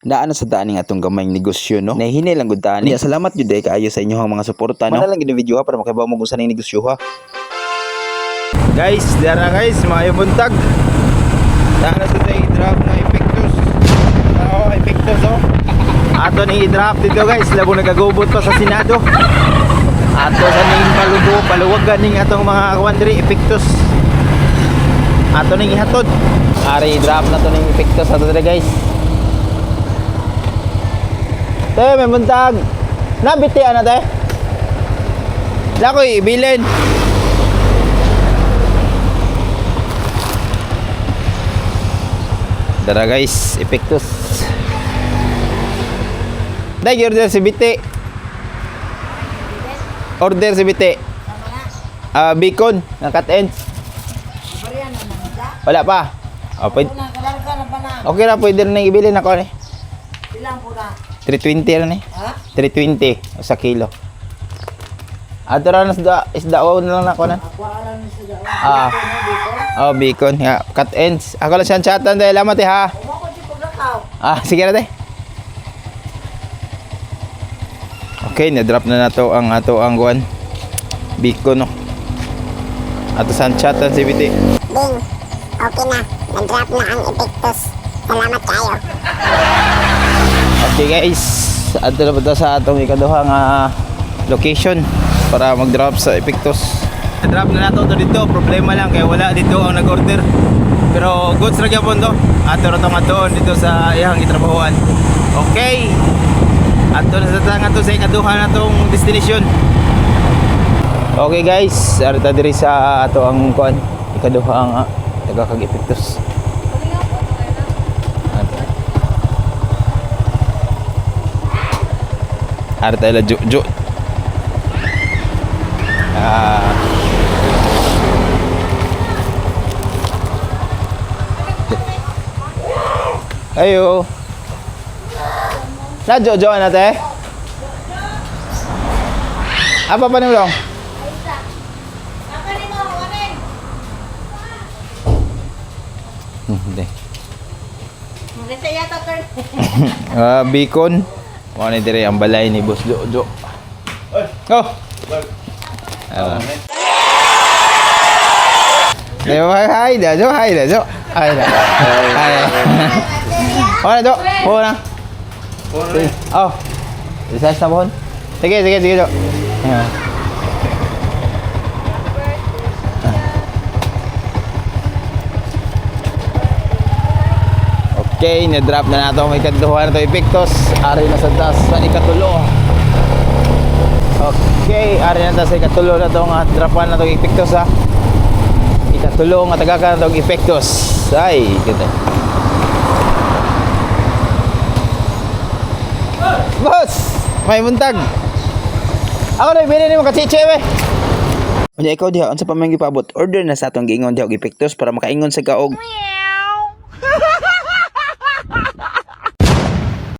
Daan na sa daan nga atong gamay negosyo no. Nahinay lang gud tani. Salamat jud day kaayo sa inyong mga suporta no. Mana lang gid video ha para makabaw mo kung saan ang negosyo ha. Guys, dara guys, maayo buntag. Daan na sa day drop na Epictus. Oh, Epictus oh. Ato ni i-drop dito guys, labo nagagubot pa sa Senado. Ato sa ning paluwag ganing atong mga kawandri Epictus. Ato ning ihatod. Ari i-drop na to ning Epictus ato dire guys. Te, may buntag. Nabitian na te. Lakoy ibilin. Dara guys, Epictus. Dai order si Biti. Order si Biti. Bacon na cut ends. Wala pa. Pwede. Okay na, pwede na ibilin ako ni. Ilang po na? 320 na ni. Ha? 320 sa kilo. Ato ra na isda o na lang ako na. Ako alam ni sa Oh, bacon. Yeah, cut ends. Ako lang siyang chatan dahil lamat ha. Umako di paglakaw. Sige na Okay, na-drop na nato ang ato ang guwan. Bacon no. Ato siyang chatan si Biti. Ding, okay na. Nag-drop na ang Epictus. Salamat kayo. Okay guys, ato na ba sa atong ikaduhang location para mag-drop sa Epictus. Na-drop na nato to dito, problema lang kaya wala dito ang nag-order. Pero goods ra gyapon to. Ato ra tong doon dito sa iyang itrabahuan. Okay. Ato na sa tanga to sa ikaduha natong destination. Okay guys, arita diri sa ato ang kuan ikaduha ang taga kag Epictus. Arta ila jo. Ayo. Na jo na te. Apa pa ni long? Hindi. Maganda yata turn. Bacon. Wala ni dire ang balay ni Boss Jo. Oh. Hi da Jo. Hi da. Wala Jo. Wala. Oh. Isa sa bon. Sige Jo. Okay, na-drop na nato ang ikaduha na ito Epictus. Ari na sa taas sa ikatulo. Okay, ari na sa ikatulo na ito nga dropan na ito Epictus ha. Ikatulo nga tagaka na ito Epictus. Ay, kita. Boss! May buntag. Ako na, ibili ni mga kachiche we. Unya ikaw diha, unsa pa may gipabot? Order na sa atong giingon diha og Epictus para makaingon sa kaog.